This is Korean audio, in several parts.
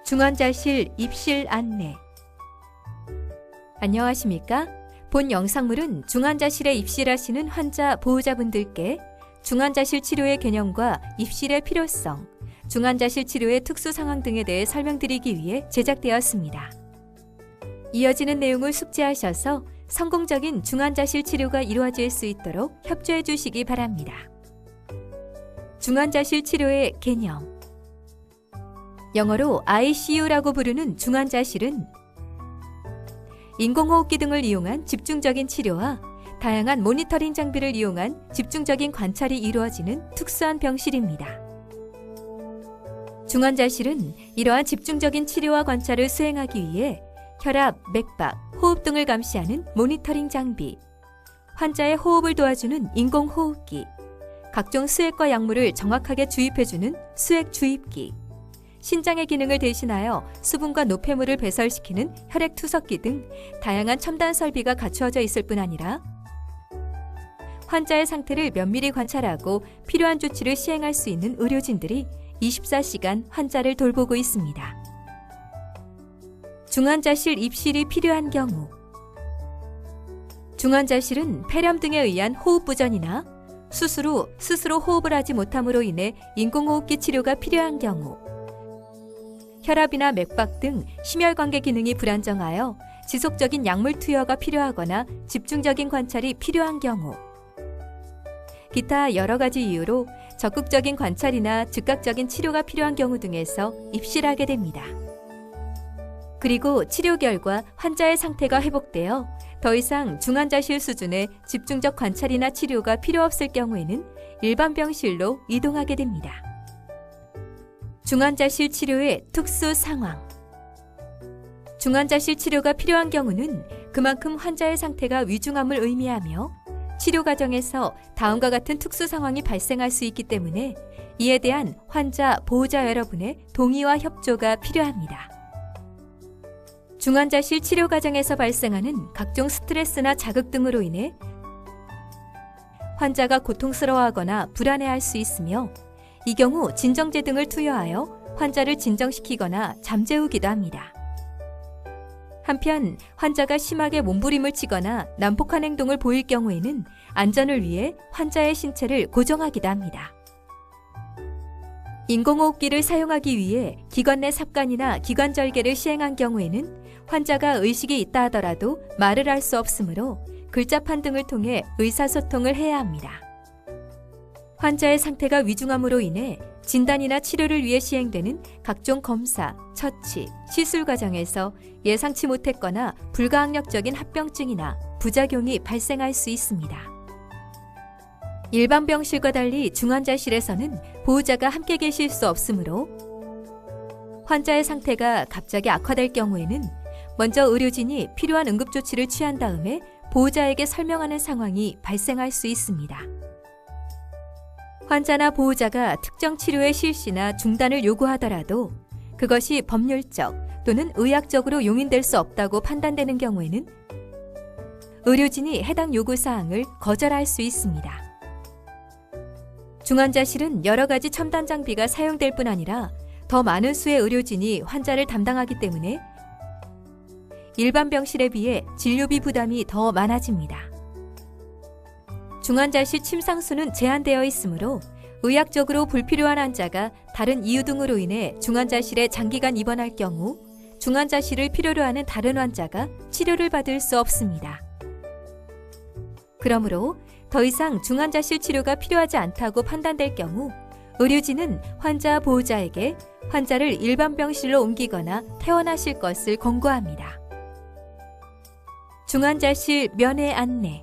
중환자실 입실 안내. 안녕하십니까? 본 영상물은 중환자실에 입실하시는 환자 보호자분들께 중환자실 치료의 개념과 입실의 필요성, 중환자실 치료의 특수 상황 등에 대해 설명드리기 위해 제작되었습니다. 이어지는 내용을 숙지하셔서 성공적인 중환자실 치료가 이루어질 수 있도록 협조해 주시기 바랍니다. 중환자실 치료의 개념. 영어로 ICU라고 부르는 중환자실은 인공호흡기 등을 이용한 집중적인 치료와 다양한 모니터링 장비를 이용한 집중적인 관찰이 이루어지는 특수한 병실입니다. 중환자실은 이러한 집중적인 치료와 관찰을 수행하기 위해 혈압, 맥박, 호흡 등을 감시하는 모니터링 장비, 환자의 호흡을 도와주는 인공호흡기, 각종 수액과 약물을 정확하게 주입해주는 수액 주입기, 신장의 기능을 대신하여 수분과 노폐물을 배설시키는 혈액 투석기 등 다양한 첨단 설비가 갖추어져 있을 뿐 아니라 환자의 상태를 면밀히 관찰하고 필요한 조치를 시행할 수 있는 의료진들이 24시간 환자를 돌보고 있습니다. 중환자실 입실이 필요한 경우, 중환자실은 폐렴 등에 의한 호흡 부전이나 수술 후 스스로 호흡을 하지 못함으로 인해 인공호흡기 치료가 필요한 경우, 혈압이나 맥박 등 심혈관계 기능이 불안정하여 지속적인 약물 투여가 필요하거나 집중적인 관찰이 필요한 경우, 기타 여러 가지 이유로 적극적인 관찰이나 즉각적인 치료가 필요한 경우 등에서 입실하게 됩니다. 그리고 치료 결과 환자의 상태가 회복되어 더 이상 중환자실 수준의 집중적 관찰이나 치료가 필요 없을 경우에는 일반 병실로 이동하게 됩니다. 중환자실 치료의 특수 상황. 중환자실 치료가 필요한 경우는 그만큼 환자의 상태가 위중함을 의미하며 치료 과정에서 다음과 같은 특수 상황이 발생할 수 있기 때문에 이에 대한 환자, 보호자 여러분의 동의와 협조가 필요합니다. 중환자실 치료 과정에서 발생하는 각종 스트레스나 자극 등으로 인해 환자가 고통스러워하거나 불안해할 수 있으며 이 경우 진정제 등을 투여하여 환자를 진정시키거나 잠재우기도 합니다. 한편 환자가 심하게 몸부림을 치거나 난폭한 행동을 보일 경우에는 안전을 위해 환자의 신체를 고정하기도 합니다. 인공호흡기를 사용하기 위해 기관 내 삽관이나 기관절개를 시행한 경우에는 환자가 의식이 있다 하더라도 말을 할 수 없으므로 글자판 등을 통해 의사소통을 해야 합니다. 환자의 상태가 위중함으로 인해 진단이나 치료를 위해 시행되는 각종 검사, 처치, 시술 과정에서 예상치 못했거나 불가항력적인 합병증이나 부작용이 발생할 수 있습니다. 일반 병실과 달리 중환자실에서는 보호자가 함께 계실 수 없으므로 환자의 상태가 갑자기 악화될 경우에는 먼저 의료진이 필요한 응급조치를 취한 다음에 보호자에게 설명하는 상황이 발생할 수 있습니다. 환자나 보호자가 특정 치료의 실시나 중단을 요구하더라도 그것이 법률적 또는 의학적으로 용인될 수 없다고 판단되는 경우에는 의료진이 해당 요구사항을 거절할 수 있습니다. 중환자실은 여러 가지 첨단 장비가 사용될 뿐 아니라 더 많은 수의 의료진이 환자를 담당하기 때문에 일반 병실에 비해 진료비 부담이 더 많아집니다. 중환자실 침상수는 제한되어 있으므로 의학적으로 불필요한 환자가 다른 이유 등으로 인해 중환자실에 장기간 입원할 경우 중환자실을 필요로 하는 다른 환자가 치료를 받을 수 없습니다. 그러므로 더 이상 중환자실 치료가 필요하지 않다고 판단될 경우 의료진은 환자 보호자에게 환자를 일반 병실로 옮기거나 퇴원하실 것을 권고합니다. 중환자실 면회 안내.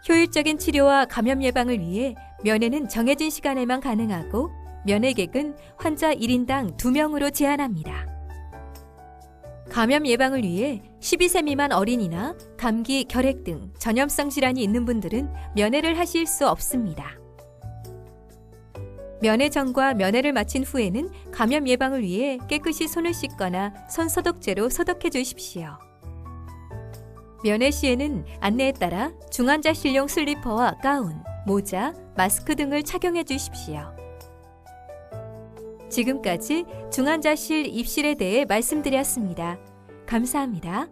효율적인 치료와 감염 예방을 위해 면회는 정해진 시간에만 가능하고 면회객은 환자 1인당 2명으로 제한합니다. 감염 예방을 위해 12세 미만 어린이나 감기, 결핵 등 전염성 질환이 있는 분들은 면회를 하실 수 없습니다. 면회 전과 면회를 마친 후에는 감염 예방을 위해 깨끗이 손을 씻거나 손 소독제로 소독해 주십시오. 면회 시에는 안내에 따라 중환자실용 슬리퍼와 가운, 모자, 마스크 등을 착용해 주십시오. 지금까지 중환자실 입실에 대해 말씀드렸습니다. 감사합니다.